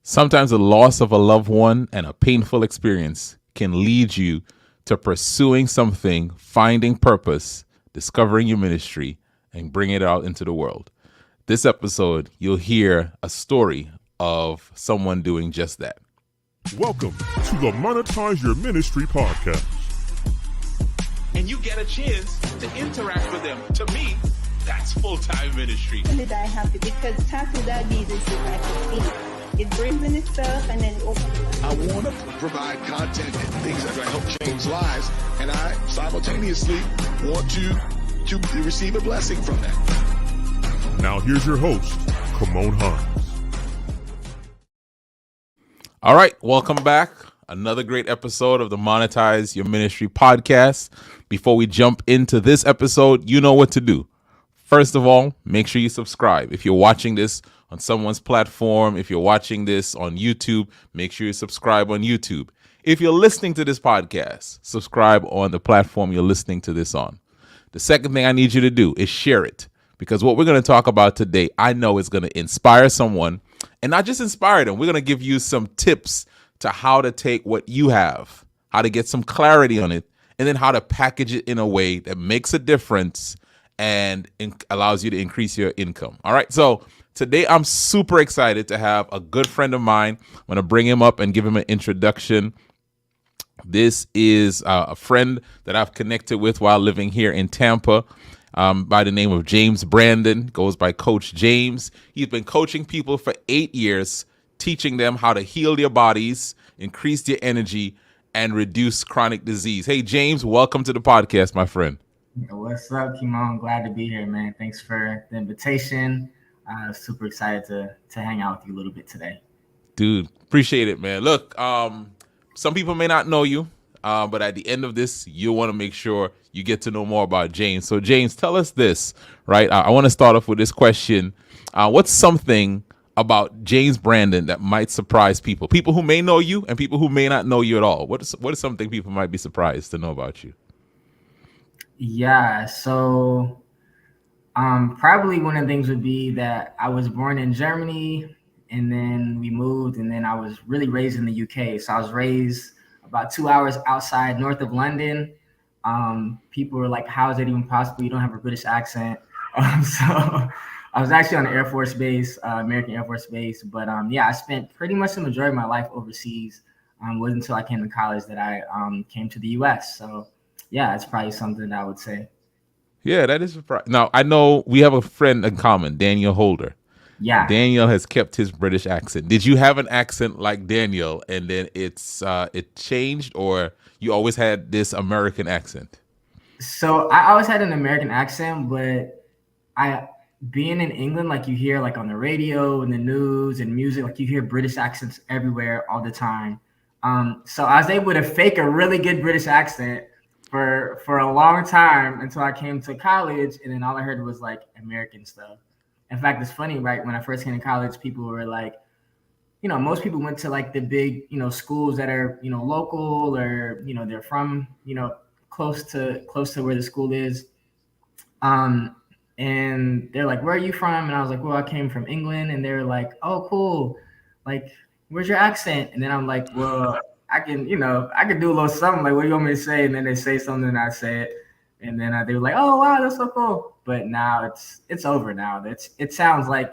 Sometimes the loss of a loved one and a painful experience can lead you to pursuing something, finding purpose, discovering your ministry, and bringing it out into the world. This episode, you'll hear a story of someone doing just that. Welcome to the Monetize Your Ministry podcast. And you get a chance to interact with them. To me, that's full-time ministry. Really die happy because tax without these is just like a fee. It brings in itself and then it opens. I want to provide content and things that are going to help change lives, and I simultaneously want to receive a blessing from that. Now here's your host, Kamon Hans. All right, welcome back. Another great episode of the Monetize Your Ministry podcast. Before we jump into this episode, you know what to do. First of all, make sure you subscribe. If you're watching this on someone's platform, if you're watching this on YouTube, make sure you subscribe on YouTube. If you're listening to this podcast, subscribe on the platform you're listening to this on. The second thing I need you to do is share it, because what we're going to talk about today, I know is going to inspire someone, and not just inspire them. We're going to give you some tips to how to take what you have, how to get some clarity on it, and then how to package it in a way that makes a difference and allows you to increase your income. All right. So today I'm super excited to have a good friend of mine. I'm going to bring him up and give him an introduction. This is a friend that I've connected with while living here in Tampa, by the name of James Brandon, goes by Coach James. He's been coaching people for 8 years, teaching them how to heal their bodies, increase their energy, and reduce chronic disease. Hey, James, welcome to the podcast, my friend. What's up, Kimon? Glad to be here, man. Thanks for the invitation. Super excited to hang out with you a little bit today. Dude, appreciate it, man. Look, some people may not know you, but at the end of this, you'll want to make sure you get to know more about James. So, James, tell us this, right? I want to start off with this question. What's something about James Brandon that might surprise people who may know you and people who may not know you at all? What is something people might be surprised to know about you? Yeah, so probably one of the things would be that I was born in Germany, and then we moved, and then I was really raised in the UK. So I was raised about 2 hours outside north of London. People were like, how is it even possible? You don't have a British accent. So I was actually on an Air Force base, American Air Force base. But yeah, I spent pretty much the majority of my life overseas. It wasn't until I came to college that I came to the US. So yeah, it's probably something that I would say. Yeah, that is surprising. Now, I know we have a friend in common, Daniel Holder. Yeah. Daniel has kept his British accent. Did you have an accent like Daniel and then it changed, or you always had this American accent? So I always had an American accent, but being in England, like you hear like on the radio and the news and music, like you hear British accents everywhere all the time. So I was able to fake a really good British accent for a long time until I came to college, and then all I heard was like American stuff. In fact, it's funny, right? When I first came to college, people were like, most people went to like the big, schools that are, local, or, they're from, close to where the school is. And they're like, where are you from? And I was like, well, I came from England. And they were like, oh, cool. Like, where's your accent? And then I'm like, well, I can do a little something. Like, what do you want me to say? And then they say something and I say it. And then they were like, oh, wow, that's so cool. But now it's over now. It sounds like,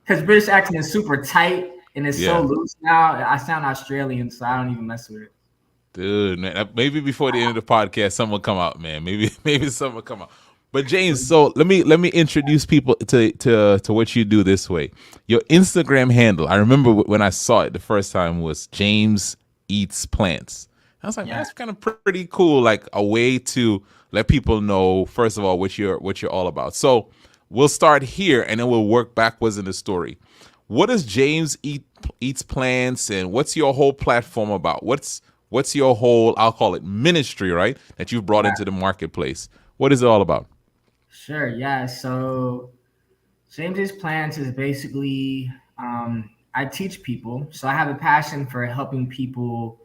because British accent is super tight and it's so loose now. I sound Australian, so I don't even mess with it. Dude, man, maybe before the end of the podcast, something will come out, man. Maybe something will come out. But James, so let me introduce people to what you do this way. Your Instagram handle, I remember when I saw it the first time, was James Eats Plants. I was like, man, that's kind of pretty cool, like a way to let people know, first of all, what you're all about. So we'll start here and then we'll work backwards in the story. What does James Eats Plants, and what's your whole platform about? What's your whole, I'll call it ministry, right, that you've brought into the marketplace? What is it all about? Sure, yeah. So James Eats Plants is basically, I teach people. So I have a passion for helping people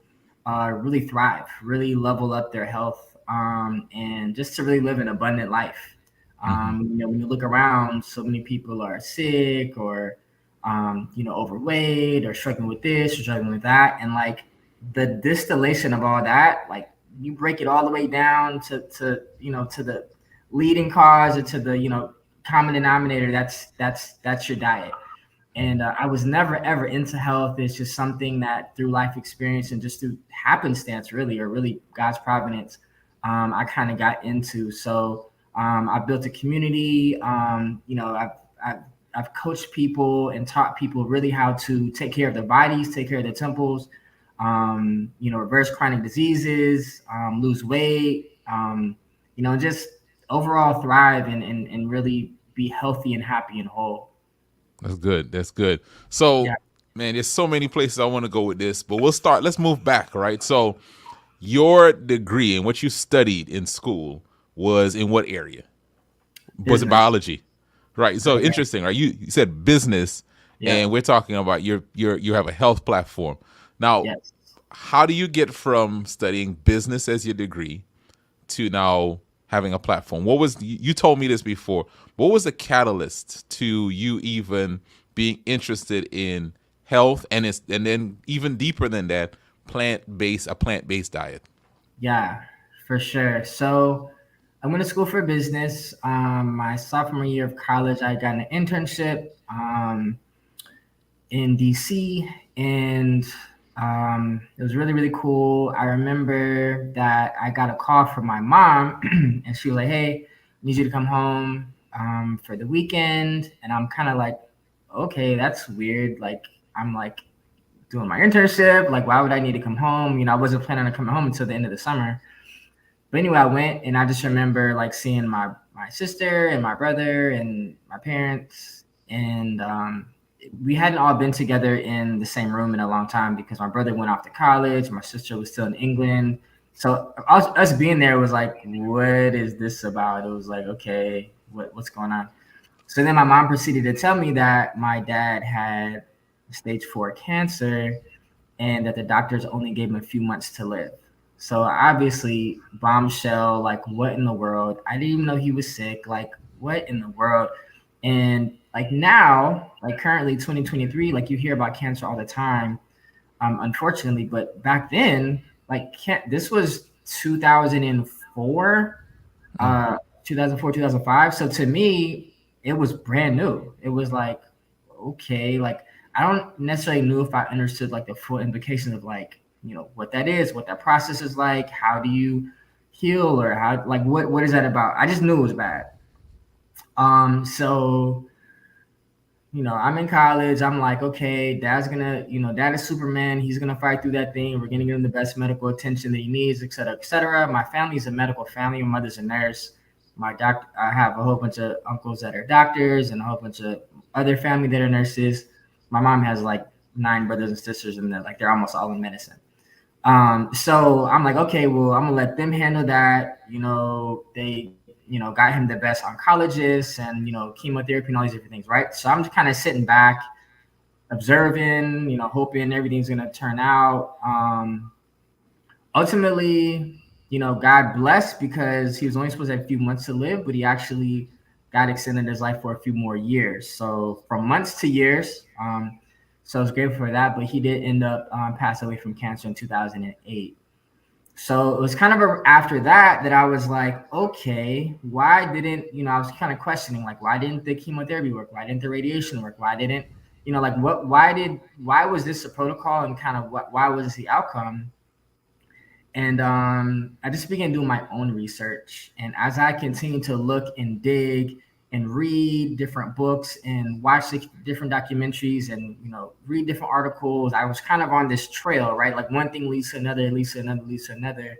really thrive, really level up their health, and just to really live an abundant life. When you look around, so many people are sick or overweight or struggling with this or struggling with that. And like the distillation of all that, like you break it all the way down to the leading cause or to the, common denominator. That's your diet. And I was never ever into health. It's just something that through life experience and just through happenstance, really, or really God's providence, I kind of got into. So I built a community. I've I've coached people and taught people really how to take care of their bodies, take care of their temples, reverse chronic diseases, lose weight, just overall thrive and really be healthy and happy and whole. That's good. That's good. So, Yeah. man, there's so many places I want to go with this, but let's move back, right? So, your degree and what you studied in school was in what area? Was it Business. biology? Right. So Okay. interesting, right? You said business, Yeah. and we're talking about you have a health platform. Now, Yes. how do you get from studying business as your degree to now having a platform? What was you told me this before? What was the catalyst to you even being interested in health and then even deeper than that, a plant-based diet? Yeah, for sure. So I went to school for business. My sophomore year of college, I got an internship in DC, and it was really, really cool. I remember that I got a call from my mom, and she was like, "Hey, I need you to come home for the weekend." And I'm kind of like, "Okay, that's weird." Like, I'm like doing my internship. Like, why would I need to come home? I wasn't planning on coming home until the end of the summer. But anyway, I went, and I just remember like seeing my sister and my brother and my parents, and we hadn't all been together in the same room in a long time because my brother went off to college, my sister was still in England. So us being there was like, what is this about? It was like, okay, what's going on? So then my mom proceeded to tell me that my dad had stage 4 cancer and that the doctors only gave him a few months to live. So obviously, bombshell, like what in the world? I didn't even know he was sick. Like, what in the world? And like now, like currently 2023, like you hear about cancer all the time, unfortunately. But back then, like this was 2004, 2004, 2005. So to me, it was brand new. It was like, okay, like I don't necessarily know if I understood like the full implications of like, what that is, what that process is like, how do you heal or how like what is that about? I just knew it was bad. So I'm in college. I'm like, okay, dad's gonna, dad is Superman. He's gonna fight through that thing. We're gonna give him the best medical attention that he needs, et cetera, et cetera. My family's a medical family. My mother's a nurse. I have a whole bunch of uncles that are doctors and a whole bunch of other family that are nurses. My mom has like 9 brothers and sisters, and they're almost all in medicine. So I'm like, okay, well, I'm gonna let them handle that. They, got him the best oncologists and, chemotherapy and all these different things, right? So I'm just kind of sitting back, observing, hoping everything's gonna turn out. Ultimately, God blessed because he was only supposed to have a few months to live, but he actually God extended his life for a few more years. So from months to years. So I was grateful for that, but he did end up passing away from cancer in 2008. So it was kind of after that I was like, okay, why didn't, I was kind of questioning, like, why didn't the chemotherapy work? Why didn't the radiation work? Why didn't, like why was this a protocol and kind of why was this the outcome? And I just began doing my own research. And as I continued to look and dig and read different books and watch different documentaries and, read different articles, I was kind of on this trail, right? Like one thing leads to another, leads to another, leads to another.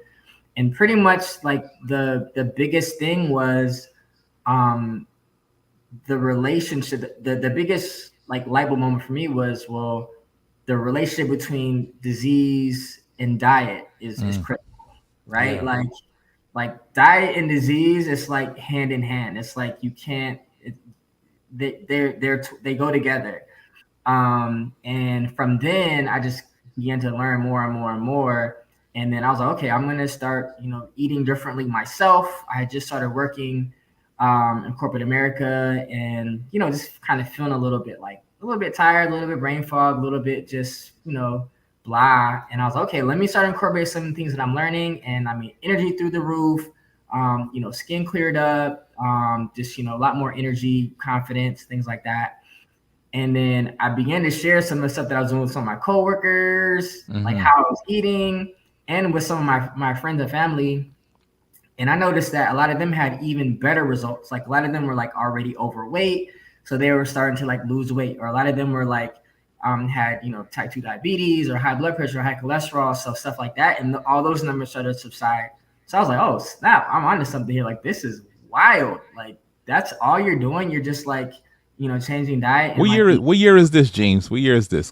And pretty much like the biggest thing was the relationship. The biggest like light bulb moment for me was, well, the relationship between disease and diet is critical, right? Yeah. Like diet and disease, it's like hand in hand. It's like you can't. They go together. And from then, I just began to learn more and more and more. And then I was like, okay, I'm gonna start, eating differently myself. I had just started working in corporate America, and just kind of feeling a little bit like a little bit tired, a little bit brain fog, a little bit just, blah. And I was like, okay, let me start incorporating some of the things that I'm learning. And I mean, energy through the roof, skin cleared up, just, a lot more energy, confidence, things like that. And then I began to share some of the stuff that I was doing with some of my coworkers, like how I was eating, and with some of my friends and family. And I noticed that a lot of them had even better results. Like a lot of them were like already overweight, so they were starting to like lose weight, or a lot of them were like had type 2 diabetes or high blood pressure or high cholesterol, so stuff like that. And all those numbers started to subside. So I was like, oh snap, I'm onto something here. Like this is wild. Like that's all you're doing. You're just like changing diet. And What year is this, James? What year is this?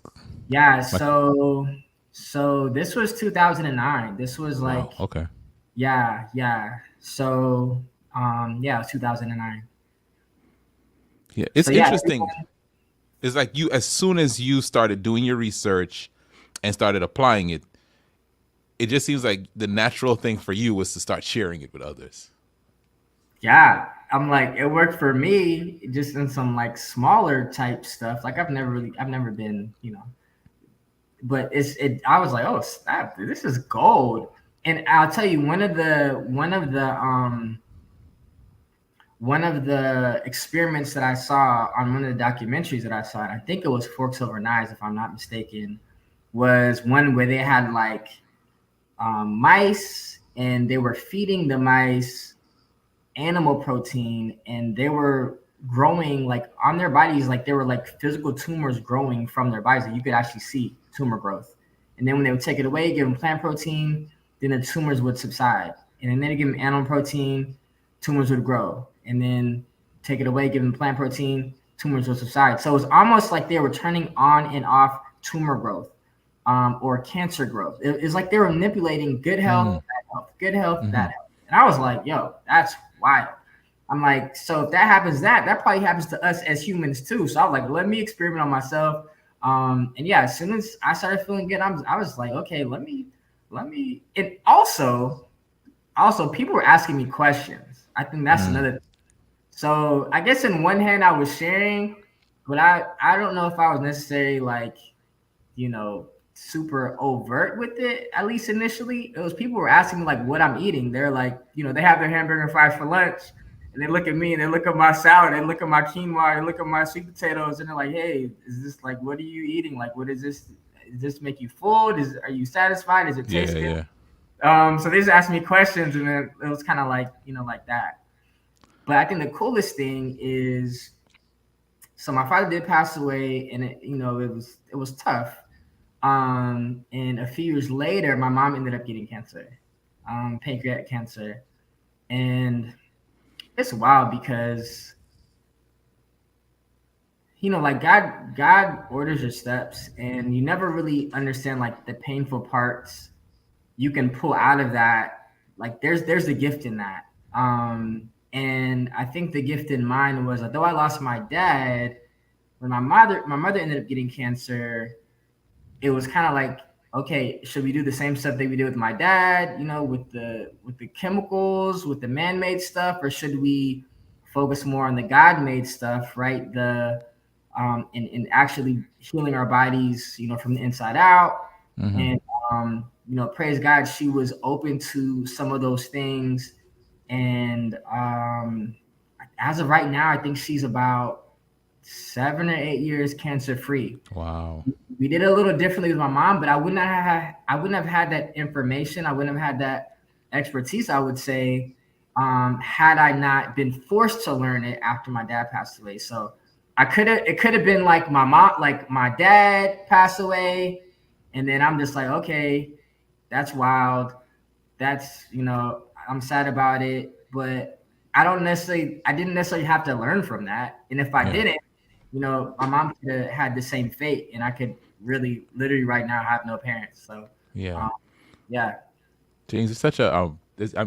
Yeah, so this was 2009. This was like Wow, okay. Yeah. So, it was 2009. Yeah, it's So yeah, interesting. It's like you, as soon as you started doing your research and started applying it, it just seems like the natural thing for you was to start sharing it with others. yeah. I'm like, it worked for me just in some like smaller type stuff. Like I've never been, but I was like, oh snap, dude, this is gold. And I'll tell you, one of the experiments that I saw on one of the documentaries that I saw, and I think it was Forks Over Knives, if I'm not mistaken, was one where they had like mice, and they were feeding the mice animal protein, and they were growing like on their bodies, like there were like physical tumors growing from their bodies, and you could actually see tumor growth. And then when they would take it away, give them plant protein, then the tumors would subside. And then they give them animal protein, tumors would grow. And then take it away, give them plant protein, tumors would subside. So it was almost like they were turning on and off tumor growth, or cancer growth. It's like they were manipulating good health, bad health, good health, bad health. And I was like, yo, that's wild. I'm like, so if that happens, that probably happens to us as humans too. So I was like, let me experiment on myself. And yeah, as soon as I started feeling good, I was like, okay, let me. And also people were asking me questions. I think that's another thing. So I guess in one hand I was sharing, but I don't know if I was necessarily like, super overt with it. At least initially, it was people were asking me like what I'm eating. They're like, they have their hamburger and fries for lunch, and they look at me and they look at my salad, they look at my quinoa, they look at my sweet potatoes, and they're like, hey, is this like, what are you eating? Like, what is this? Does this make you full? Are you satisfied? Does it taste good? So they just asked me questions, and then it was kind of like, like that. But I think the coolest thing is, so my father did pass away, and it was tough. And a few years later, my mom ended up getting cancer, pancreatic cancer. And it's wild because, like God orders your steps, and you never really understand like the painful parts you can pull out of that. Like there's a gift in that. And I think the gift in mine was, although I lost my dad, when my mother ended up getting cancer, it was kind of like, okay, should we do the same stuff that we did with my dad, with the chemicals, with the man-made stuff, or should we focus more on the God-made stuff, right? And actually healing our bodies, from the inside out. And praise God, she was open to some of those things. And as of right now, I think she's about 7 or 8 years cancer free. Wow. We did it a little differently with my mom, but I wouldn't have had that information. I wouldn't have had that expertise, I would say, had I not been forced to learn it after my dad passed away. So it could have been like my mom, like my dad passed away, and then I'm just like, okay, that's wild. That's, I'm sad about it, but I didn't necessarily have to learn from that. And if I didn't, my mom could have had the same fate, and I could really, literally right now have no parents. So yeah. James, it's such a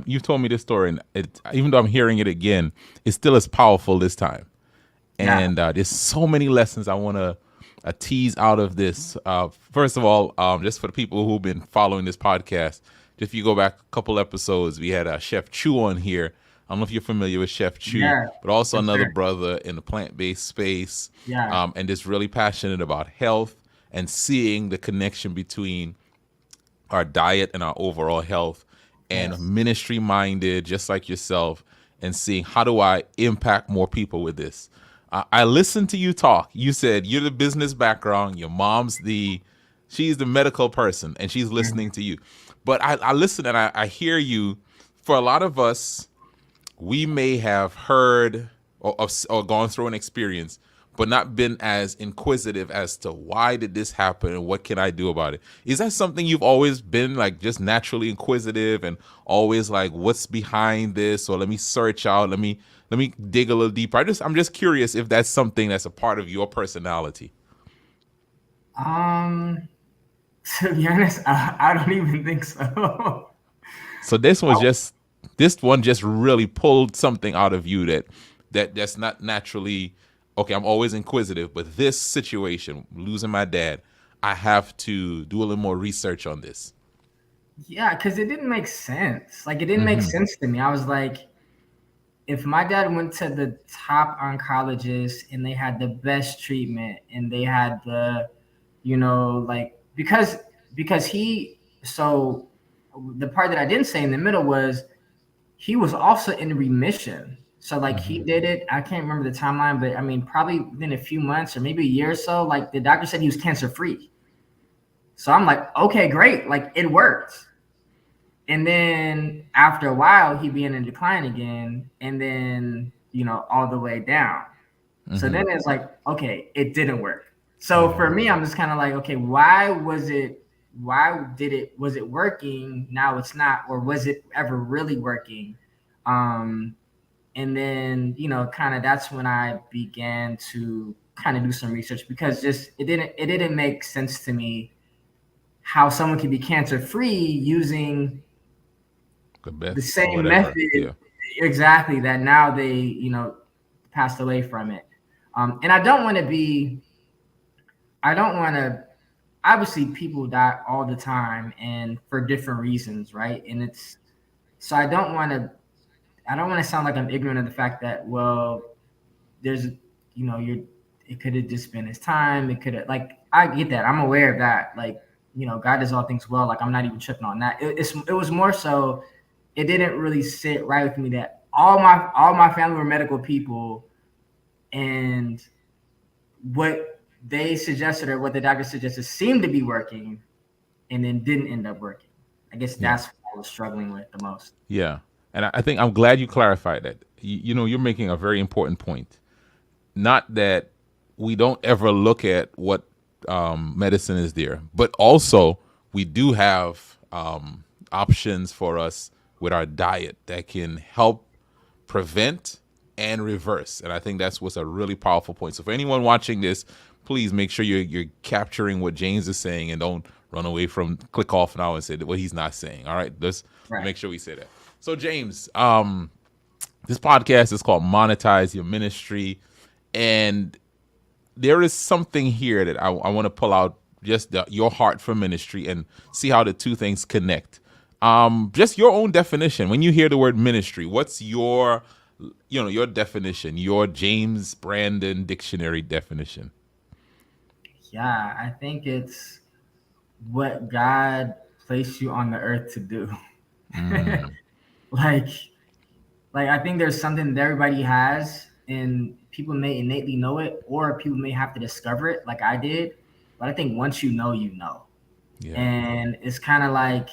you've told me this story, and even though I'm hearing it again, it's still as powerful this time. And there's so many lessons I want to tease out of this. First of all, just for the people who've been following this podcast, if you go back a couple episodes, we had Chef Chu on here I don't know if you're familiar with Chef Chu, Yeah, but also for another sure. brother in the plant-based space, Yeah. and just really passionate about health and seeing the connection between our diet and our overall health, and Yes. ministry minded, just like yourself, and seeing how do I impact more people with this. I listened to you talk. You said you're the business background. Your mom's she's the medical person, and she's listening to you. But I listen and I hear you. For a lot of us, we may have heard or gone through an experience, but not been as inquisitive as to why did this happen and what can I do about it. Is that something you've always been like, just naturally inquisitive and always like, what's behind this? Or let me search out. Let me dig a little deeper. I'm just curious if that's something that's a part of your personality. Um, to be honest, I don't even think so. So this one just really pulled something out of you that's not naturally okay. I'm always inquisitive, but this situation, losing my dad, I have to do a little more research on this. Yeah, because it didn't make sense. Like, it didn't make sense to me. I was like, if my dad went to the top oncologist and they had the best treatment and they had the, like, because so the part that I didn't say in the middle was he was also in remission. So like he did it. I can't remember the timeline, but I mean, probably within a few months or maybe a year or so, like the doctor said he was cancer free. So I'm like, okay, great. Like it worked. And then after a while, he began to decline again, and then all the way down. So then it's like, okay, it didn't work. So for me, I'm just kind of like, okay, was it working? Now it's not, or was it ever really working? And then, kind of that's when I began to kind of do some research, because just it didn't make sense to me how someone could be cancer free using The best, the same whatever. method, Yeah. exactly, that now they passed away from it. And I don't want to, obviously people die all the time and for different reasons, right? And it's, so I don't want to sound like I'm ignorant of the fact that, well, there's, it could have just been his time. It could have, like, I get that. I'm aware of that. Like, God does all things well. Like, I'm not even tripping on that. It was more so, it didn't really sit right with me that all my family were medical people, and what they suggested or what the doctor suggested seemed to be working, and then didn't end up working. I guess that's what I was struggling with the most. Yeah. And I think I'm glad you clarified that. You're making a very important point. Not that we don't ever look at what medicine is there, but also we do have options for us with our diet that can help prevent and reverse. And I think that's what's a really powerful point. So for anyone watching this, please make sure you're capturing what James is saying and don't run away from, click off now and say what he's not saying. All right, let's make sure we say that. So James, this podcast is called Monetize Your Ministry, and there is something here that I want to pull out, just your heart for ministry, and see how the two things connect. Just your own definition. When you hear the word ministry, what's your definition, your James Brandon dictionary definition? Yeah, I think it's what God placed you on the earth to do. like I think there's something that everybody has, and people may innately know it, or people may have to discover it like I did. But I think once you know, Yeah. and it's kind of like,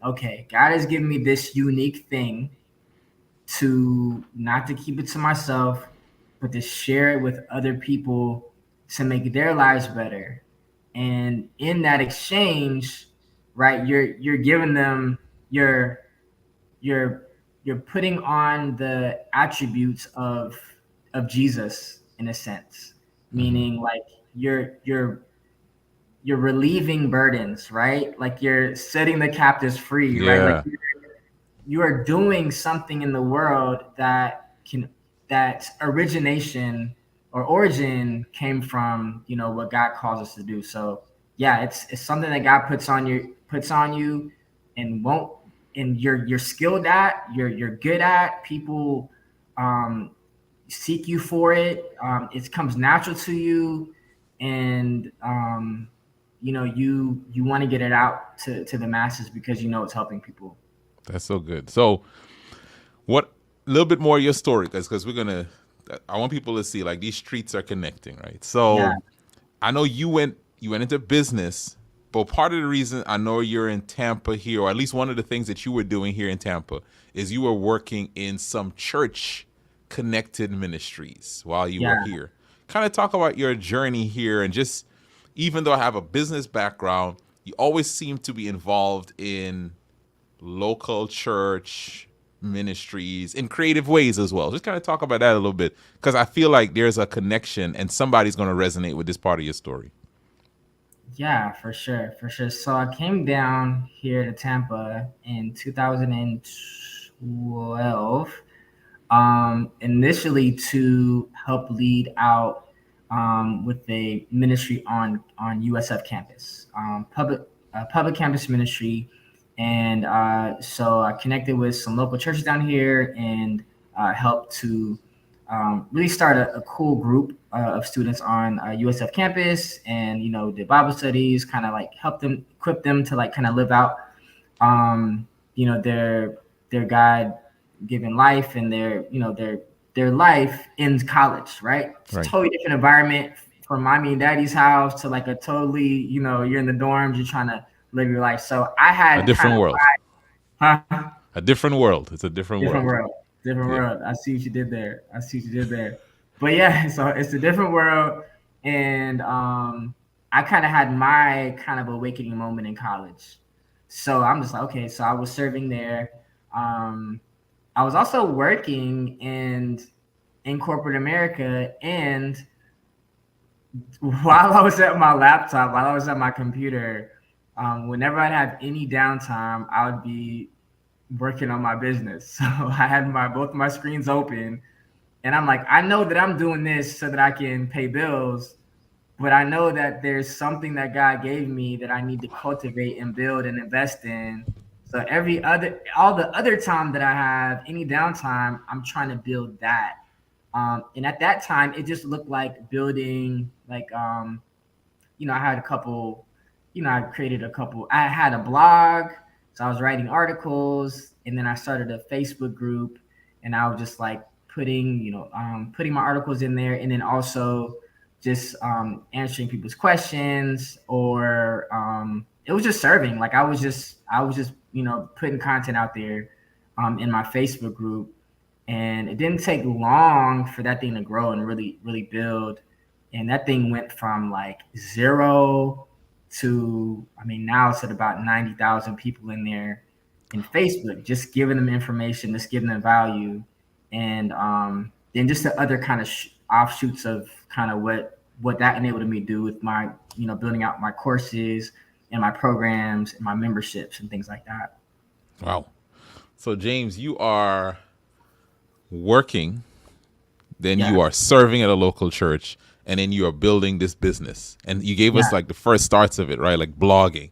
okay, God has given me this unique thing to not to keep it to myself, but to share it with other people to make their lives better. And in that exchange, right, you're giving them you're putting on the attributes of Jesus in a sense, meaning like you're relieving burdens, right? Like you're setting the captives free, right? Like you are doing something in the world that origination or origin came from, what God calls us to do. So yeah, it's something that God puts on you and and you're skilled at, you're good at, people um, seek you for it. It comes natural to you, and you want to get it out to the masses because you know it's helping people. That's so good. So, what a little bit more of your story, because we're gonna. I want people to see like these streets are connecting, right? Yeah, So, I know you went into business, but part of the reason I know you're in Tampa here, or at least one of the things that you were doing here in Tampa, is you were working in some church connected ministries while you were yeah, here. Kind of talk about your journey here, and just even though I have a business background, you always seem to be involved in local church ministries in creative ways as well. Just kind of talk about that a little bit, because I feel like there's a connection and somebody's going to resonate with this part of your story. yeah, for sure, for sure. So I came down here to Tampa in 2012, initially to help lead out with a ministry on USF campus, public campus ministry, and so I connected with some local churches down here and helped to really start a cool group of students on USF campus, and did Bible studies, kind of like help them, equip them to like kind of live out their God given life, and their life in college, right? It's a Right. totally different environment from mommy and daddy's house to like a totally, you're in the dorms, you're trying to live your life. So I A had kind different of world. huh? A different world. It's a different Different world. world. Different Yeah. world. I see what you did there. I see what you did there. But yeah, so it's a different world. And I kind of had my kind of awakening moment in college. So I'm just like, okay, so I was serving there. Um, I was also working in corporate America, and while I was at my laptop, while I was at my computer, whenever I'd have any downtime, I would be working on my business. So I had both my screens open, and I'm like, I know that I'm doing this so that I can pay bills, but I know that there's something that God gave me that I need to cultivate and build and invest in. So all the other time that I have, any downtime, I'm trying to build that. And at that time, it just looked like building, like, I had a couple, I created a couple, I had a blog, so I was writing articles, and then I started a Facebook group, and I was just like putting my articles in there, and then also just answering people's questions, or it was just serving. Like I was just putting content out there in my Facebook group, and it didn't take long for that thing to grow and really really build. And that thing went from like zero to, I mean, now it's at about 90,000 people in there in Facebook, just giving them information, just giving them value. And then just the other kind of offshoots of kind of what that enabled me to do with my, building out my courses and my programs and my memberships and things like that. Wow. So James, you are working, then Yeah. you are serving at a local church, and then you are building this business. And you gave us Yeah. like the first starts of it, right? Like blogging.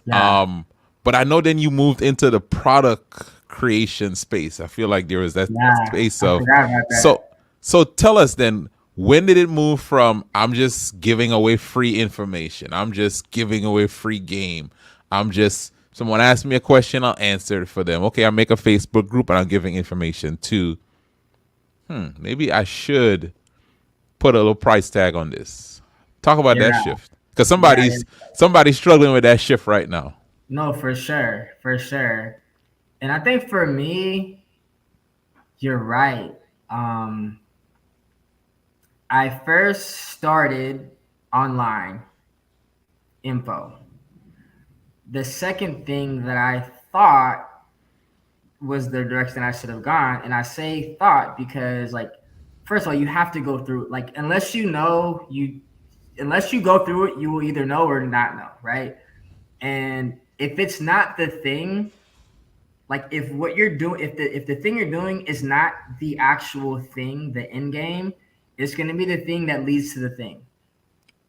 Yeah. But I know then you moved into the product creation space. I feel like there was that Yeah. space I of forgot about that. so tell us then, when did it move from I'm just giving away free information, I'm just giving away free game, I'm just someone asks me a question, I'll answer it for them. Okay, I make a Facebook group and I'm giving information, to maybe I should put a little price tag on this. Talk about that Yeah. shift. Because Yeah. somebody's struggling with that shift right now. No, for sure. For sure. And I think for me, you're right. I first started online info. The second thing that I thought was the direction I should have gone. And I say thought because, like, first of all, you have to go through, like, unless you go through it, you will either know or not know, right? And if it's not the thing, like if what you're doing, if the thing you're doing is not the actual thing, the end game, it's going to be the thing that leads to the thing.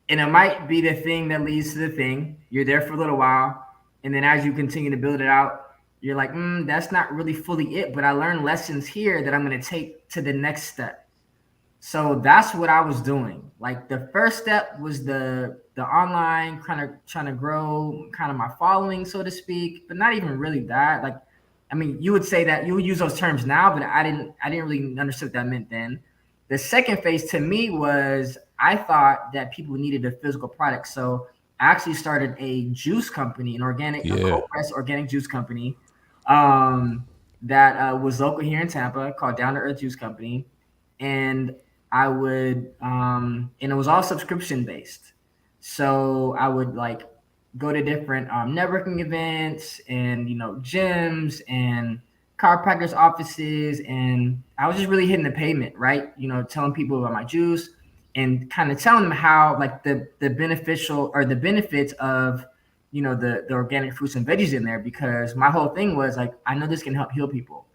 And it might be the thing that leads to the thing. You're there for a little while, and then as you continue to build it out, you're like, that's not really fully it, but I learned lessons here that I'm going to take to the next step. So that's what I was doing. Like the first step was the online kind of trying to grow kind of my following, so to speak, but not even really that. Like, I mean, you would say that you would use those terms now, but I didn't really understand what that meant then. The second phase to me was I thought that people needed a physical product. So I actually started a juice company, a cold press organic juice company that was local here in Tampa called Down to Earth Juice Company. And I would, and it was all subscription based. So I would like go to different networking events and, gyms and chiropractors offices. And I was just really hitting the pavement, right? Telling people about my juice and kind of telling them how like the beneficial or the benefits of, the organic fruits and veggies in there, because my whole thing was like, I know this can help heal people.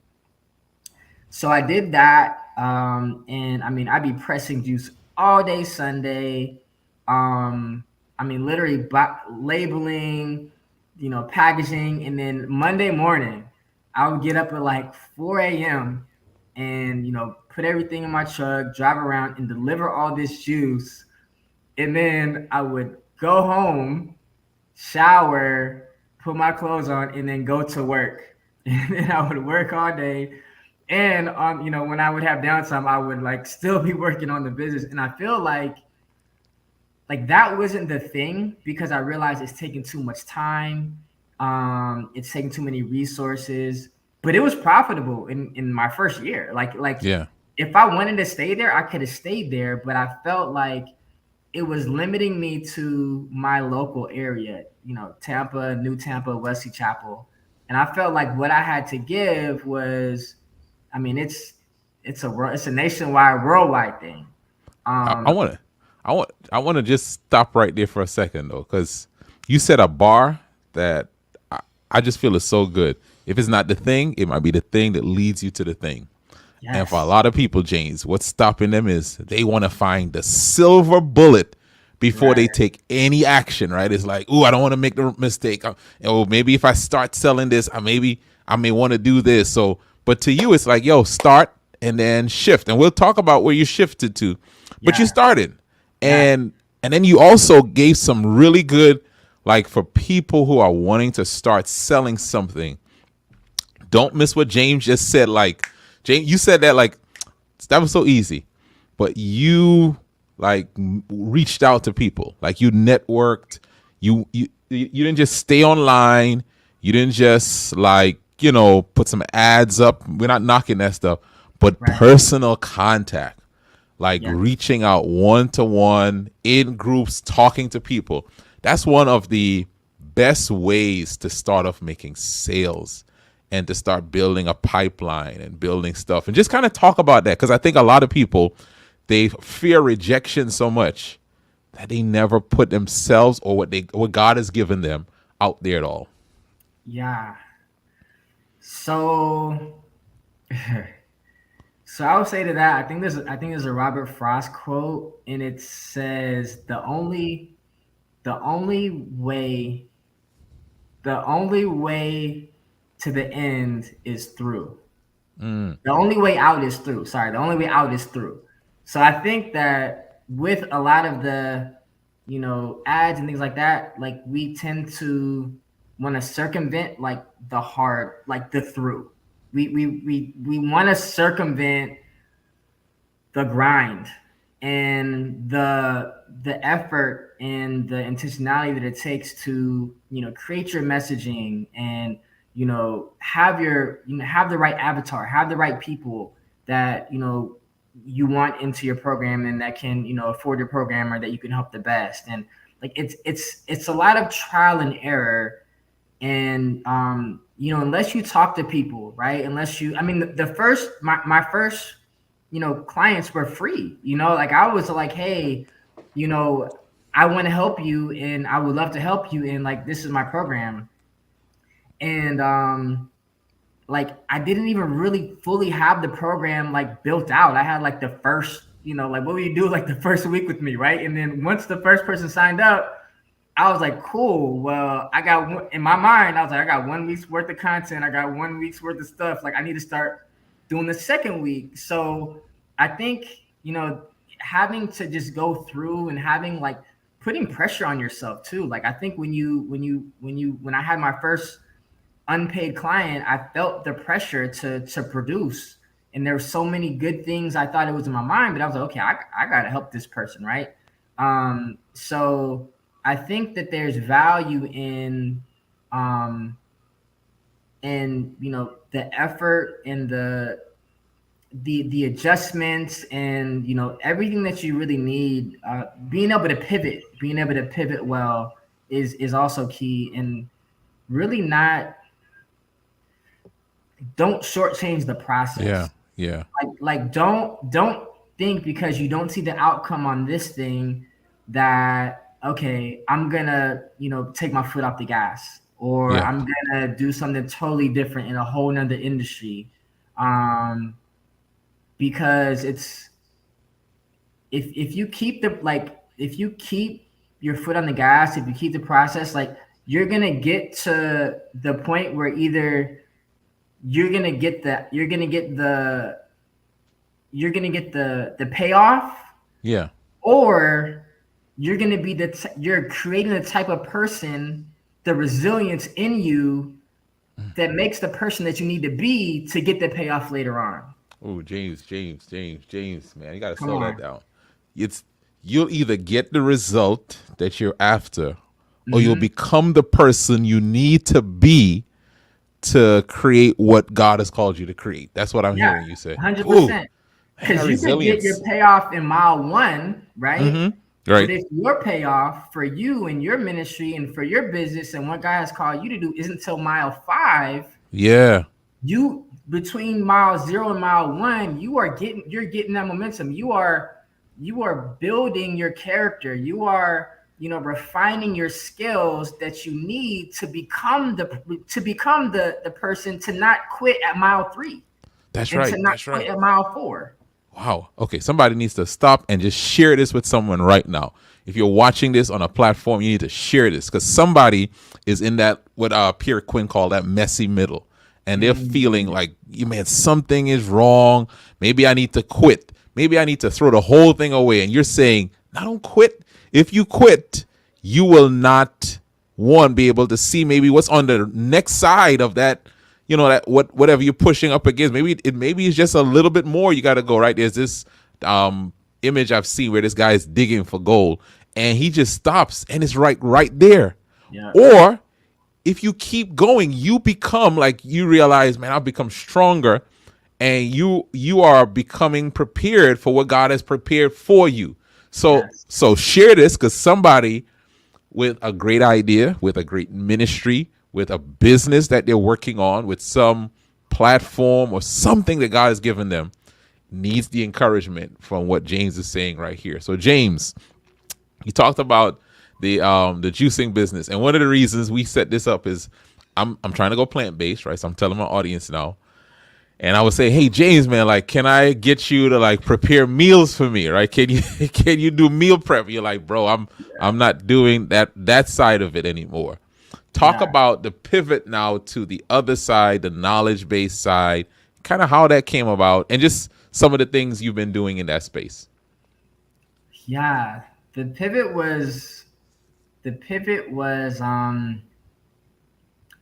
So I did that. And I mean, I'd be pressing juice all day Sunday. I mean, literally labeling, packaging. And then Monday morning, I would get up at like 4 a.m. and, put everything in my truck, drive around and deliver all this juice. And then I would go home, shower, put my clothes on, and then go to work. And then I would work all day. And when I would have downtime, I would like still be working on the business. And I feel like that wasn't the thing, because I realized it's taking too much time. It's taking too many resources, but it was profitable in my first year. Like Yeah. If I wanted to stay there, I could have stayed there, but I felt like it was limiting me to my local area, Tampa, New Tampa, Wesley Chapel. And I felt like what I had to give was, I mean, it's a nationwide, worldwide thing. I want to just stop right there for a second though, because you set a bar that I just feel is so good. If it's not the thing, it might be the thing that leads you to the thing. Yes. And for a lot of people, James, what's stopping them is they want to find the silver bullet before they take any action, right? It's like, oh, I don't want to make the mistake. Oh, maybe if I start selling this, I may want to do this. So, but to you, it's like, yo, start and then shift. And we'll talk about where you shifted to. But you started. And then you also gave some really good, like for people who are wanting to start selling something. Don't miss what James just said. Like, James, you said that like that was so easy, but you like reached out to people, like you networked. You didn't just stay online. You didn't just like put some ads up. We're not knocking that stuff, but personal contact, like reaching out one-to-one in groups, talking to people. That's one of the best ways to start off making sales and to start building a pipeline and building stuff, and just kind of talk about that. Because I think a lot of people, they fear rejection so much that they never put themselves or what God has given them out there at all. Yeah. So I would say to that, I think there's a Robert Frost quote, and it says the only way to the end is through. The only way out is through. Sorry, the only way out is through. So I think that with a lot of the, ads and things like that, like we tend to want to circumvent like the hard, like the through. We want to circumvent the grind and the effort and the intentionality that it takes to, create your messaging and, have the right avatar, have the right people that, you want into your program and that can, afford your program or that you can help the best. And like, it's a lot of trial and error. And, unless you talk to people, right. Unless you, my first, clients were free, like I was like, hey, I want to help you and I would love to help you. And like, this is my program. And, like, I didn't even really fully have the program like built out. I had like the first, like what would you do like the first week with me. Right. And then once the first person signed up, I was like, cool. Well, I got in my mind, I was like, I got 1 week's worth of content. I got 1 week's worth of stuff. Like, I need to start doing the second week. So I think, having to just go through and having like putting pressure on yourself too. Like, I think when I had my first unpaid client, I felt the pressure to produce. And there were so many good things I thought it was in my mind, but I was like, okay, I gotta help this person, right? So I think that there's value in the effort and the adjustments and everything that you really need. Being able to pivot well is also key, and really don't shortchange the process. Yeah. Like don't think because you don't see the outcome on this thing that okay, I'm gonna take my foot off the gas, or Yeah. I'm gonna do something totally different in a whole nother industry. Because it's if you keep if you keep your foot on the gas, if you keep the process, like you're gonna get to the point where either you're gonna get the payoff, Yeah. or you're gonna be you're creating the type of person, the resilience in you that makes the person that you need to be to get the payoff later on. Oh, James, man, you gotta Come slow that on. down. It's You'll either get the result that you're after, or you'll Mm-hmm. become the person you need to be to create what God has called you to create. That's what I'm Yeah, hearing you say. Ooh, 100%. man, Because that you can get your resilience. payoff in mile one, right? But Right. if your payoff for you and your ministry and for your business and what God has called you to do isn't until mile 5, Yeah. you between mile 0 and mile 1, you're getting that momentum. You are building your character. You are refining your skills that you need to become the person to not quit at mile 3 That's and to right. not That's quit right. at mile 4. Wow. Okay. Somebody needs to stop and just share this with someone right now. If you're watching this on a platform, you need to share this because somebody is in that what Pierre Quinn called that messy middle, and they're feeling like, you man, something is wrong. Maybe I need to quit. Maybe I need to throw the whole thing away. And you're saying, no, don't quit. If you quit, you will not be able to see maybe what's on the next side of that, that whatever you're pushing up against. Maybe it's just a little bit more you got to go. Right, there's this image I've seen where this guy is digging for gold and he just stops and it's right there. Yeah. Or if you keep going, you become like, you realize, man, I've become stronger, and you are becoming prepared for what God has prepared for you. So Yes. so share this, because somebody with a great idea, with a great ministry, with a business that they're working on, with some platform or something that God has given them, needs the encouragement from what James is saying right here. So James, you talked about the juicing business, and one of the reasons we set this up is I'm trying to go plant-based, right? So I'm telling my audience now. And I would say, hey James, man, like, can I get you to like prepare meals for me, right? Can you do meal prep? You're like, bro, I'm not doing that side of it anymore. Talk Yeah. about the pivot now to the other side, the knowledge-based side, kind of how that came about, and just some of the things you've been doing in that space. Yeah. The pivot was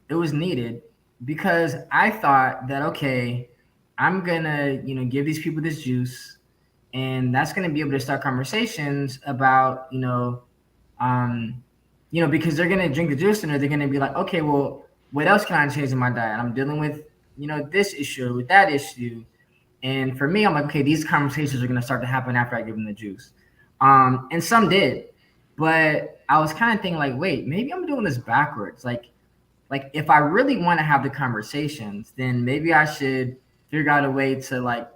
it was needed because I thought that okay, I'm gonna give these people this juice, and that's gonna be able to start conversations about because they're gonna drink the juice and they're gonna be like, okay, well, what else can I change in my diet? I'm dealing with this issue, with that issue, and for me, I'm like, okay, these conversations are gonna start to happen after I give them the juice, and some did, but I was kind of thinking like, wait, maybe I'm doing this backwards, like if I really want to have the conversations, then maybe I should figure out a way to like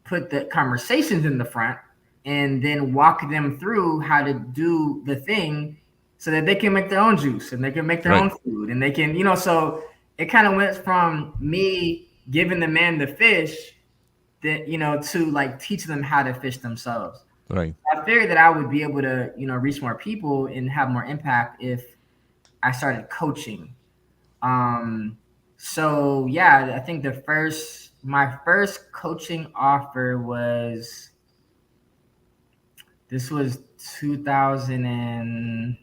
put the conversations in the front and then walk them through how to do the thing so that they can make their own juice and they can make their Right. own food and they can, so it kind of went from me giving the man the fish that, to like teach them how to fish themselves. Right. I figured that I would be able to, reach more people and have more impact if I started coaching. So yeah, I think my first coaching offer was, this was 2000 and,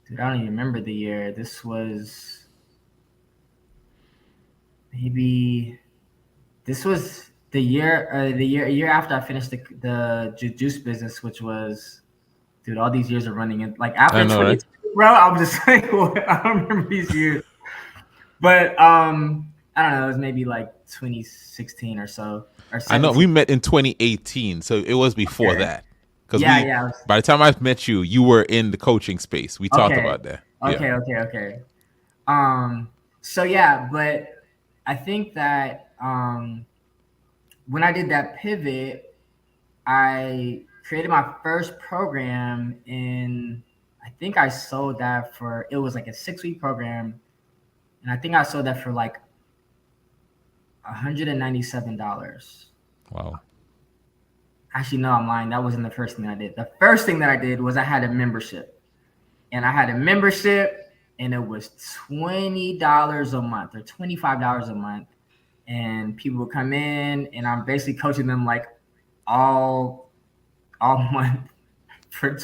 dude, I don't even remember the year. This was maybe, this was the year, a year after I finished the juice business, which was, dude, all these years are running in. Like I after know, right? 2020, bro, I'm just like, what? I don't remember these years. But I don't know. It was maybe like 2016 or so, or I know we 17. met in 2018, so it was before Okay. that. Because Yeah, yeah. by the time I met you, you were in the coaching space. We talked Okay. about that. Yeah. Okay. So yeah, but I think that when I did that pivot, I created my first program, and I think I sold that for, it was like a 6-week program, and I think I sold that for like $197. Wow. Actually, no, I'm lying. That wasn't the first thing I did. The first thing that I did was I had a membership. And I had a membership, and it was $20 a month or $25 a month. And people would come in, and I'm basically coaching them like all month for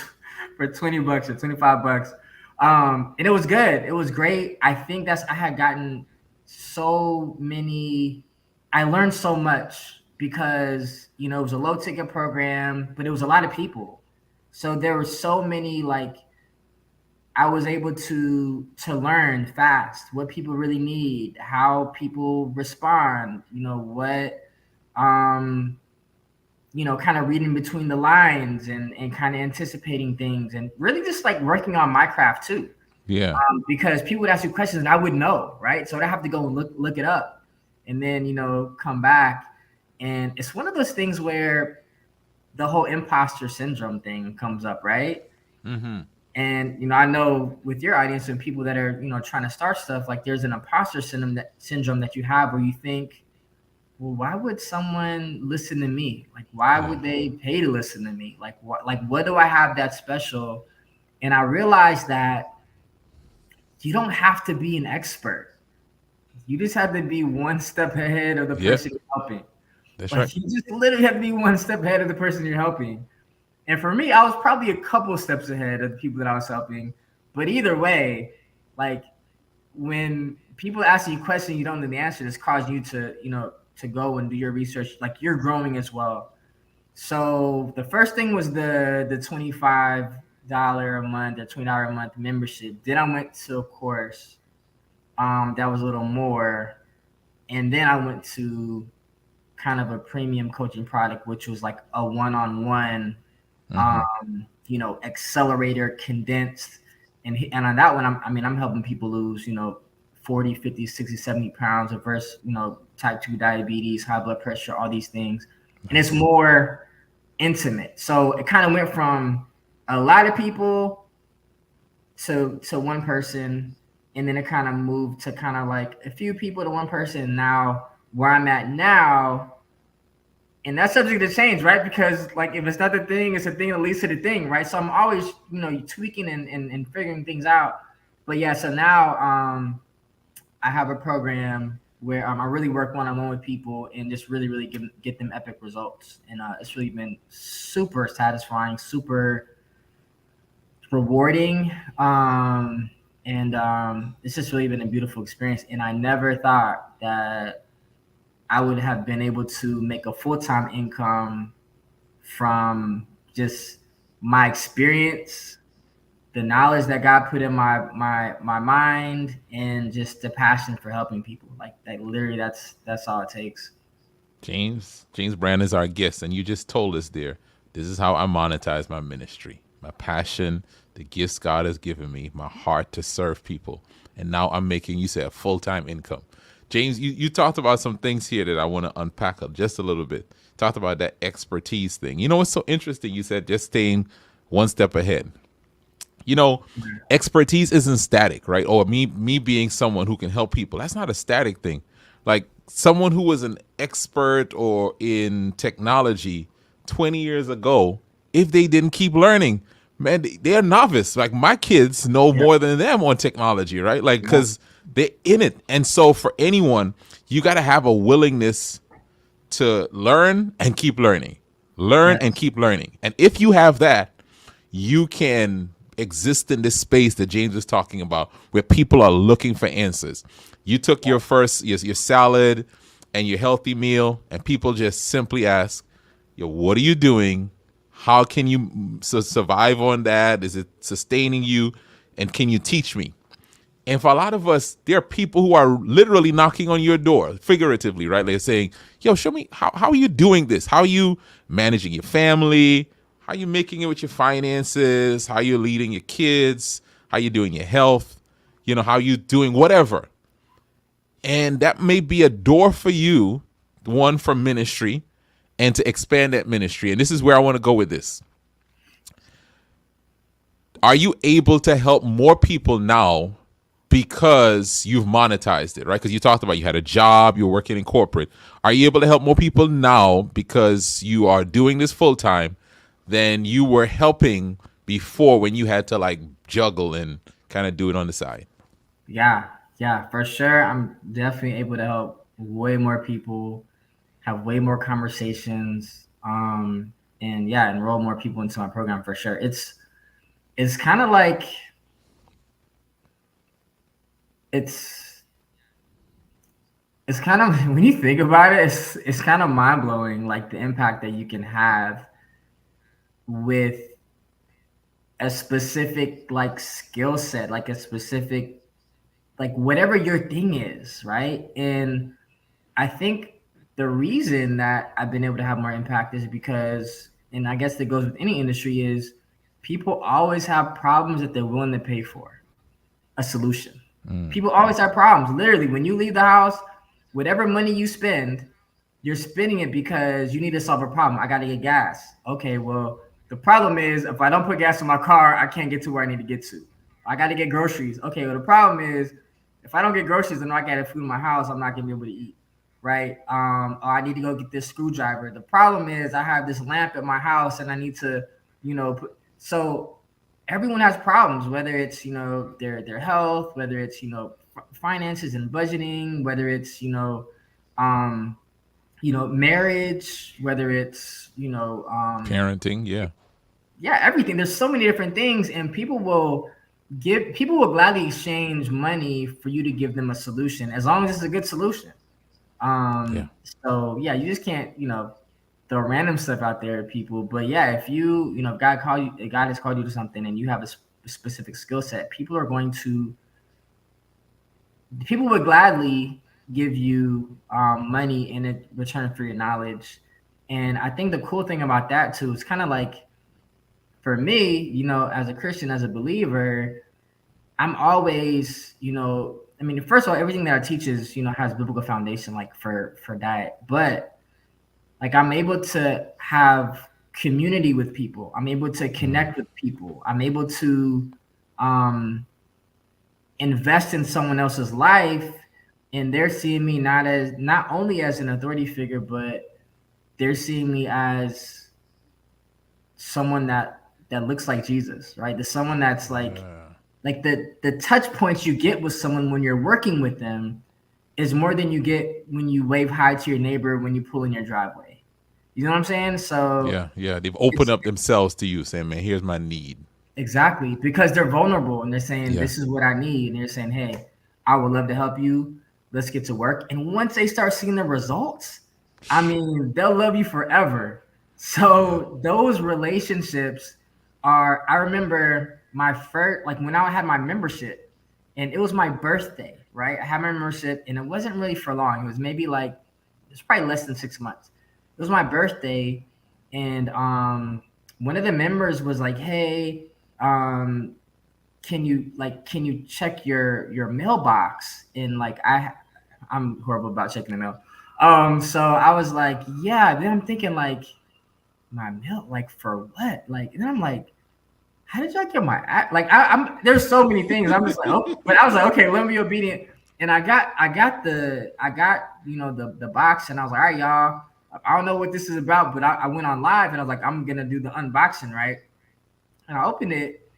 for $20 or $25. And it was good. It was great. I think I had gotten so many, I learned so much because, it was a low ticket program, but it was a lot of people. So there were so many, like, I was able to learn fast what people really need, how people respond, what, kind of reading between the lines and kind of anticipating things, and really just like working on my craft too. Yeah. Because people would ask you questions and I wouldn't know, right? So I'd have to go and look it up, and then, come back. And it's one of those things where the whole imposter syndrome thing comes up, right? Mm-hmm. And I know with your audience and people that are trying to start stuff, like there's an imposter syndrome that you have, where you think, well, why would someone listen to me? Like, why would they pay to listen to me? Like, what do I have that's special? And I realized that you don't have to be an expert. You just have to be one step ahead of the person you're helping. That's Like, right. you just literally have to be one step ahead of the person you're helping. And for me, I was probably a couple steps ahead of the people that I was helping. But either way, like, when people ask you a question you don't know the answer, this causes you to, to go and do your research. Like, you're growing as well. So the first thing was the $25 a month or $20 a month membership. Then I went to a course that was a little more. And then I went to kind of a premium coaching product, which was like a one-on-one, accelerator, condensed. And on that one, I'm helping people lose, 40, 50, 60, 70 pounds versus, type 2 diabetes, high blood pressure, all these things. And it's more intimate. So it kind of went from a lot of people to one person. And then it kind of moved to kind of like a few people to one person. Now, where I'm at now, and that's subject to change, right? Because, like, if it's not the thing, it's a thing that leads to the thing, right? So I'm always, tweaking and figuring things out. But yeah, so now I have a program where I really work one-on-one with people and just really get them epic results. And it's really been super satisfying, super rewarding. It's just really been a beautiful experience. And I never thought that I would have been able to make a full-time income from just my experience, the knowledge that God put in my mind, and just the passion for helping people. Like literally that's all it takes. James Brand is our guest, and you just told us there, this is how I monetize my ministry. My passion, the gifts God has given me, my heart to serve people. And now I'm making, you said, a full-time income. James, you talked about some things here that I want to unpack up just a little bit. Talked about that expertise thing. What's so interesting? You said just staying one step ahead. Expertise isn't static, right? Or me being someone who can help people, that's not a static thing. Like someone who was an expert or in technology 20 years ago if they didn't keep learning? Man, they're novice. Like my kids know more than them on technology, right? Like, because they're in it. And so for anyone, you got to have a willingness to learn and keep learning, learn and keep learning. And if you have that, you can exist in this space that James was talking about, where people are looking for answers. You took your first your salad and your healthy meal, and people just simply ask, "Yo, what are you doing? How can you survive on that? Is it sustaining you? And can you teach me?" And for a lot of us, there are people who are literally knocking on your door, figuratively, right? They're saying, "Yo, show me how are you doing this? How are you managing your family? How are you making it with your finances? How are you leading your kids? How are you doing your health? You know, how are you doing whatever?" And that may be a door for you, one for ministry, and to expand that ministry. And this is where I want to go with this. Are you able to help more people now because you've monetized it, right? Because you talked about you had a job, you're working in corporate. Are you able to help more people now because you are doing this full time than you were helping before, when you had to like juggle and kind of do it on the side? Yeah, for sure. I'm definitely able to help way more people, have way more conversations, and enroll more people into my program for sure. It's kind of like it's kind of when you think about it, it's kind of mind blowing, like the impact that you can have with a specific like skill set, like a specific like whatever your thing is, right? And I think the reason that I've been able to have more impact is because, and I guess that goes with any industry, is people always have problems that they're willing to pay for a solution. People always have problems. Literally, when you leave the house, whatever money you spend, you're spending it because you need to solve a problem. I got to get gas. Okay, well, the problem is if I don't put gas in my car, I can't get to where I need to get to. I got to get groceries. Okay, well, the problem is if I don't get groceries and I got food in my house, I'm not going to be able to eat, right? Or I need to go get this screwdriver. The problem is I have this lamp at my house and I need to, so everyone has problems, whether it's, their health, whether it's, finances and budgeting, whether it's, marriage, whether it's, Parenting, everything. There's so many different things, and people will gladly exchange money for you to give them a solution, as long as it's a good solution. So you just can't, throw random stuff out there at people. But if you, God has called you to something and you have a specific skill set, people would gladly give you money in return for your knowledge. And I think the cool thing about that too is kind of like, for me, as a Christian, as a believer, I'm always, first of all, everything that I teach is, has biblical foundation, like for that. But like, I'm able to have community with people. I'm able to connect with people. I'm able to invest in someone else's life, and they're seeing me not only as an authority figure, but they're seeing me as someone that looks like Jesus, right? The someone that's like the touch points you get with someone when you're working with them is more than you get when you wave hi to your neighbor when you pull in your driveway. You know what I'm saying? So they've opened up themselves to you, saying, "Man, here's my need." Exactly, because they're vulnerable and they're saying, "This is what I need," and they're saying, "Hey, I would love to help you. Let's get to work." And once they start seeing the results, I mean, they'll love you forever. So those relationships are. I remember my first, like when I had my membership, and it was my birthday, right? I had my membership, and it wasn't really for long. It was maybe like, it's probably less than 6 months. It was my birthday, and one of the members was like, "Hey, can you check your mailbox?" And like I'm horrible about checking the mail. So I was like, "Yeah." Then I'm thinking like, my mail, like for what? Like, and then I'm like, how did y'all get my app? Like I'm there's so many things. I'm just like, oh, but I was like, okay, let me be obedient. And I got the box, and I was like, all right, y'all. I don't know what this is about, but I went on live and I was like, I'm gonna do the unboxing, right? And I opened it,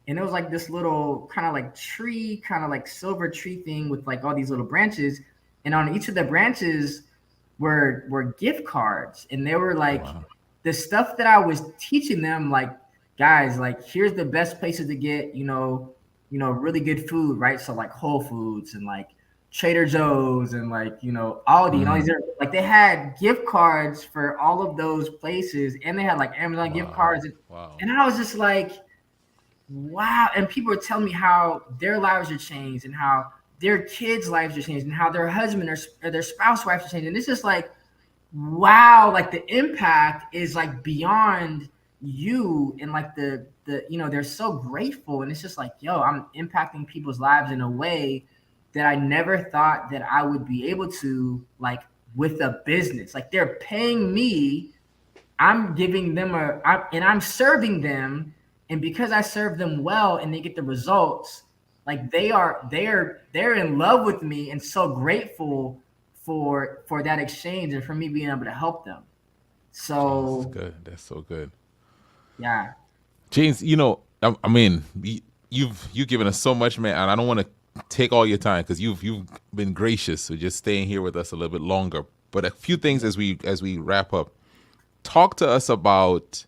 and it was like this little kind of like tree, kind of like silver tree thing with like all these little branches, and on each of the branches were gift cards, and they were like the stuff that I was teaching them, like, guys, like, here's the best places to get, really good food, right? So like Whole Foods and like Trader Joe's and like, Aldi and all these, like, they had gift cards for all of those places, and they had like Amazon gift cards, and I was just like, wow. And people were telling me how their lives are changed and how their kids' lives are changed and how their husband or their spouse wives are changed. And it's just like, wow, like the impact is like beyond you, and like the they're so grateful, and it's just like, yo, I'm impacting people's lives in a way that I never thought that I would be able to, like, with a business. Like, they're paying me, I'm giving them and I'm serving them, and because I serve them well and they get the results, like, they're in love with me and so grateful for that exchange and for me being able to help them. So That's good. That's so good. yeah. James, I mean, you've given us so much, man, and I don't want to take all your time because you've been gracious with just staying here with us a little bit longer. But a few things as we wrap up. Talk to us about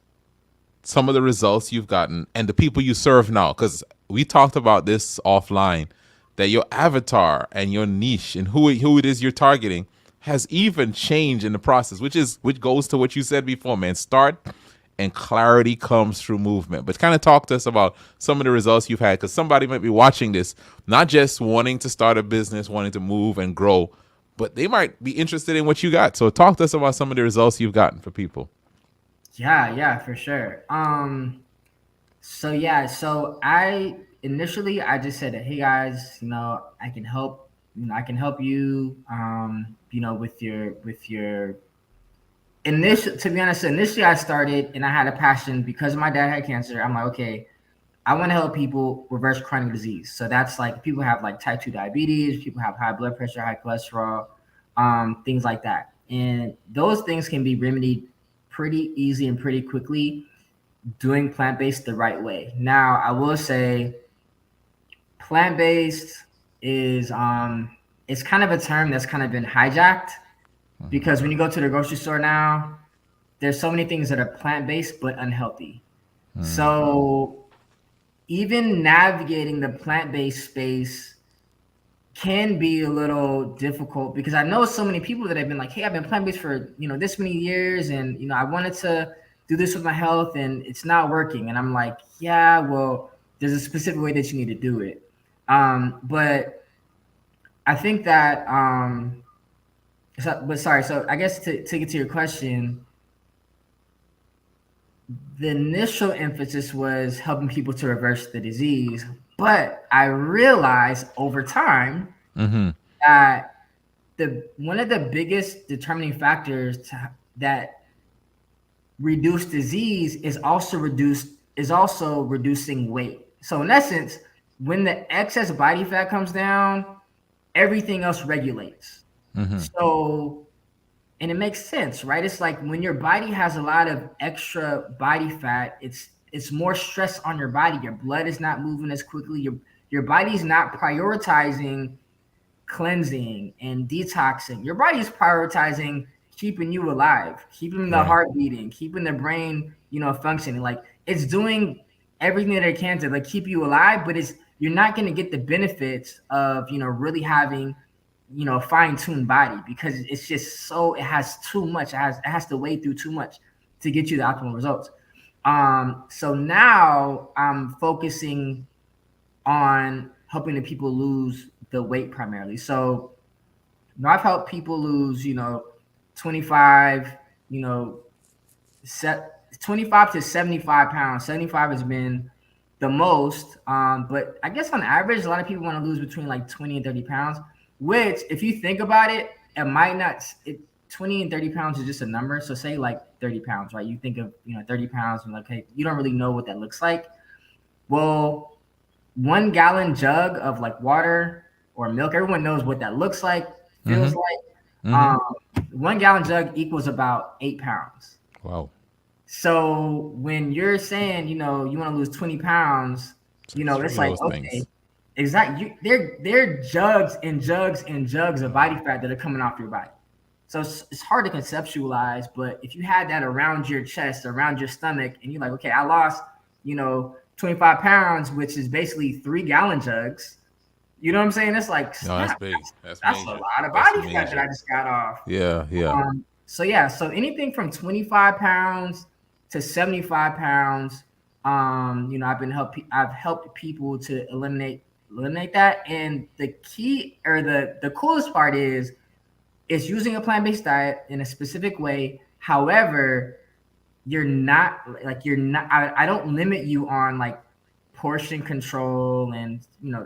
some of the results you've gotten and the people you serve now, because we talked about this offline, that your avatar and your niche and who it is you're targeting has even changed in the process, which goes to what you said before, man. Start and clarity comes through movement. But kind of talk to us about some of the results you've had, because somebody might be watching this, not just wanting to start a business, wanting to move and grow, but they might be interested in what you got. So talk to us about some of the results you've gotten for people. Yeah, for sure. So I initially just said, hey guys, I can help, you, with your initial, to be honest, initially I started and I had a passion because my dad had cancer. I'm like, okay, I want to help people reverse chronic disease. So that's like, people have like type 2 diabetes, people have high blood pressure, high cholesterol, things like that. And those things can be remedied pretty easy and pretty quickly doing plant-based the right way. Now, I will say plant-based is it's kind of a term that's kind of been hijacked, because when you go to the grocery store now, there's so many things that are plant-based but unhealthy. So even navigating the plant-based space can be a little difficult, because I know so many people that have been like, hey, I've been plant-based for this many years, and I wanted to do this with my health and it's not working. And I'm like, yeah, well, there's a specific way that you need to do it. But I think that so I guess to get to your question, the initial emphasis was helping people to reverse the disease, but I realized over time that one of the biggest determining factors that reduce disease is also reducing weight. So in essence, when the excess body fat comes down, everything else regulates. So, and it makes sense, right? It's like when your body has a lot of extra body fat, it's more stress on your body. Your blood is not moving as quickly. Your body's not prioritizing cleansing and detoxing. Your body is prioritizing keeping you alive, keeping the heart beating, keeping the brain, functioning. Like, it's doing everything that it can to like keep you alive, but you're not going to get the benefits of, really having, a fine-tuned body, because it's just it has too much. It has to wade through too much to get you the optimal results. So now I'm focusing on helping the people lose the weight primarily. So I've helped people lose, 25, 25 to 75 pounds. 75 has been the most. But I guess on average, a lot of people want to lose between like 20 and 30 pounds, which, if you think about it, 20 and 30 pounds is just a number. So say like 30 pounds, right? You think of, 30 pounds and like, hey, you don't really know what that looks like. Well, 1 gallon jug of like water or milk, everyone knows what that looks like, feels like. 1 gallon jug equals about 8 pounds. Wow. So when you're saying, you want to lose 20 pounds, it's like, Those okay, things. exactly. They're jugs and jugs and jugs of body fat that are coming off your body. So it's hard to conceptualize, but if you had that around your chest, around your stomach, and you're like, okay, I lost, 25 pounds, which is basically 3 gallon jugs. You know what I'm saying? It's like, No, that's snap, big. that's That's a major. lot of That's body fat that major. I just got off. Yeah, yeah. So anything from 25 pounds to 75 pounds, I've helped people to eliminate that. And the key or the coolest part is using a plant-based diet in a specific way. However, I don't limit you on like portion control, and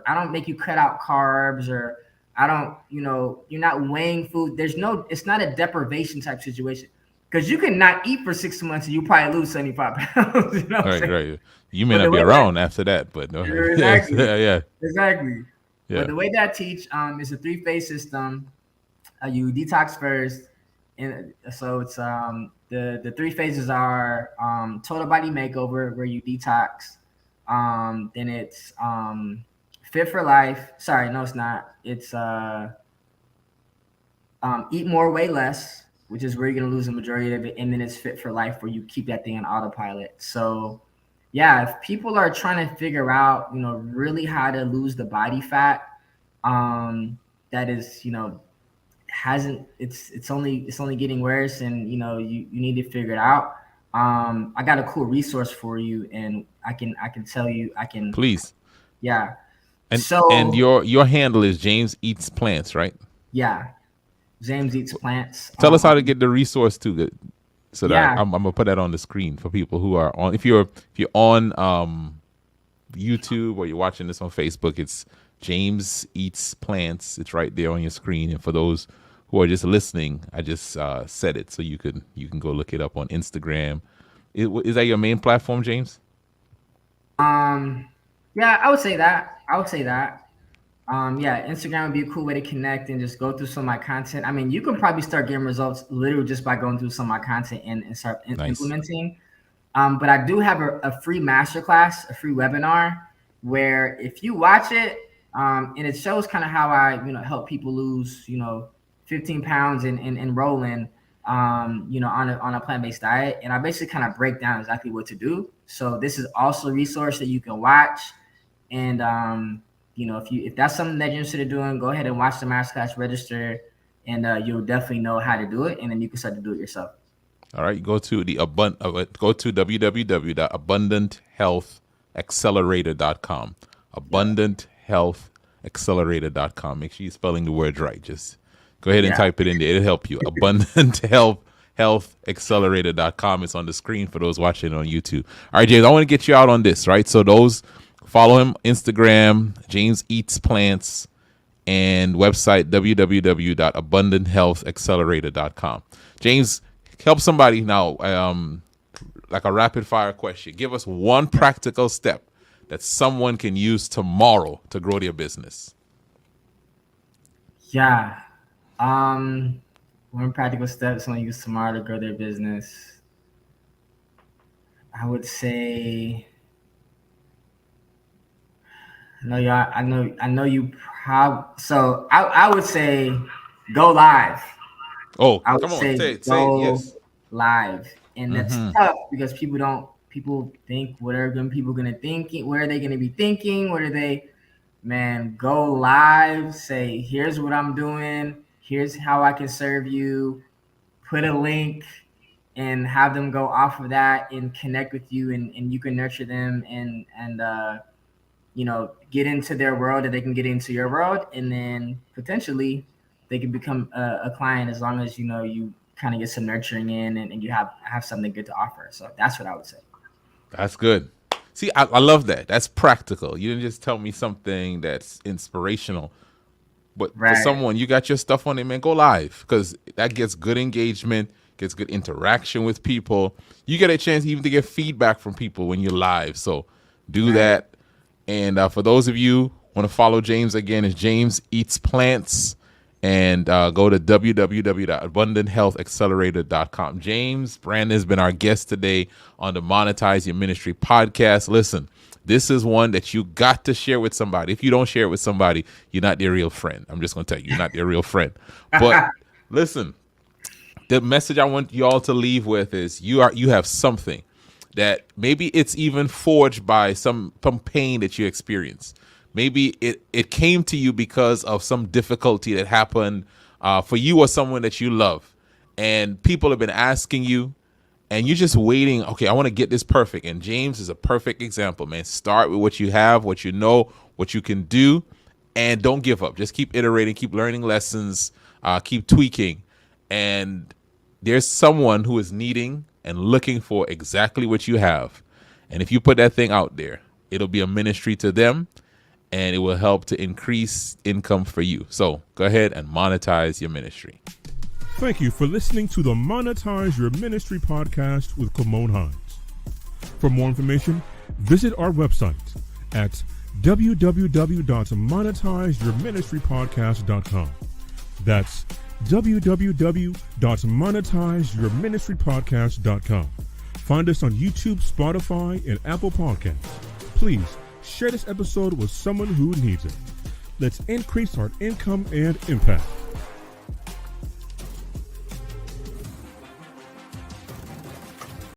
I don't make you cut out carbs, or I don't, you're not weighing food. It's not a deprivation type situation, because you can not eat for 6 months and you probably lose 75 pounds. You know what I'm Right, saying? right. You may But not the be way around after that, but no. exactly, Yeah, exactly. yeah. But the way that I teach is a 3-phase system. You detox first, and so it's the 3 phases are total body makeover, where you detox. Then it's fit for life. Sorry, no, it's not. It's eat more, weigh less, which is where you're gonna lose the majority of it. And then it's fit for life, where you keep that thing on autopilot. So yeah, if people are trying to figure out, really how to lose the body fat, that is, hasn't it's only getting worse, and you need to figure it out. I got a cool resource for you, and I can tell you, Please. yeah. And So your handle is James Eats Plants, right? yeah, James Eats Plants. Tell us how to get the resource too, so that Yeah. I'm gonna put that on the screen for people who are on. If you're on YouTube, or you're watching this on Facebook, it's James Eats Plants. It's right there on your screen. And for those who are just listening, I just said it, so you can go look it up on Instagram. Is that your main platform, James? Yeah, I would say that. Yeah, Instagram would be a cool way to connect and just go through some of my content. I mean, you can probably start getting results literally just by going through some of my content and start Nice. implementing. But I do have a free masterclass, a free webinar, where if you watch it, and it shows kind of how I, help people lose, 15 pounds and rolling, on a plant-based diet. And I basically kind of break down exactly what to do. So this is also a resource that you can watch. And, if that's something that you're interested in doing, go ahead and watch the masterclass, register, and you'll definitely know how to do it. And then you can start to do it yourself. All right, go to www.abundanthealthaccelerator.com. Abundanthealthaccelerator.com. Make sure you're spelling the words right. Just go ahead and type it in there. It'll help you. Abundanthealthaccelerator.com. It's on the screen for those watching on YouTube. All right, James, I want to get you out on this, right? So those follow him Instagram, James Eats Plants, and website www.abundanthealthaccelerator.com. James, help somebody now, like a rapid fire question. Give us one practical step that someone can use tomorrow to grow their business. Yeah. One practical step someone use tomorrow to grow their business. I would say, I know you so I would say go live. Oh, I would come on, say say it, go yes. live. And that's tough because people think, what are people gonna think? What are they gonna be thinking? Man, go live, say, here's what I'm doing, here's how I can serve you, put a link, and have them go off of that and connect with you, and you can nurture them and get into their world, and they can get into your world, and then potentially they can become a client, as long as you kind of get some nurturing in, and you have something good to offer. So that's what I would say. That's good. See, I love that. That's practical. You didn't just tell me something that's inspirational, but for someone, you got your stuff on it, man, go live, because that gets good engagement, gets good interaction with people. You get a chance even to get feedback from people when you're live. So do that. And for those of you who want to follow James, again, it's James Eats Plants. and go to www.abundanthealthaccelerator.com. James Brandon has been our guest today on the Monetize Your Ministry podcast. Listen, this is one that you got to share with somebody. If you don't share it with somebody, you're not their real friend. I'm just going to tell you, you're not their real friend. But listen, the message I want you all to leave with is you have something that maybe it's even forged by some pain that you experienced. Maybe it came to you because of some difficulty that happened for you or someone that you love. And people have been asking you, and you're just waiting. Okay, I want to get this perfect. And James is a perfect example, man. Start with what you have, what you know, what you can do, and don't give up. Just keep iterating, keep learning lessons, keep tweaking. And there's someone who is needing and looking for exactly what you have. And if you put that thing out there, it'll be a ministry to them, and it will help to increase income for you. So go ahead and monetize your ministry. Thank you for listening to the Monetize Your Ministry podcast with Kimon Hines. For more information, visit our website at www.monetizeyourministrypodcast.com. That's www.monetizeyourministrypodcast.com. Find us on YouTube, Spotify, and Apple Podcasts. Please share this episode with someone who needs it. Let's increase our income and impact.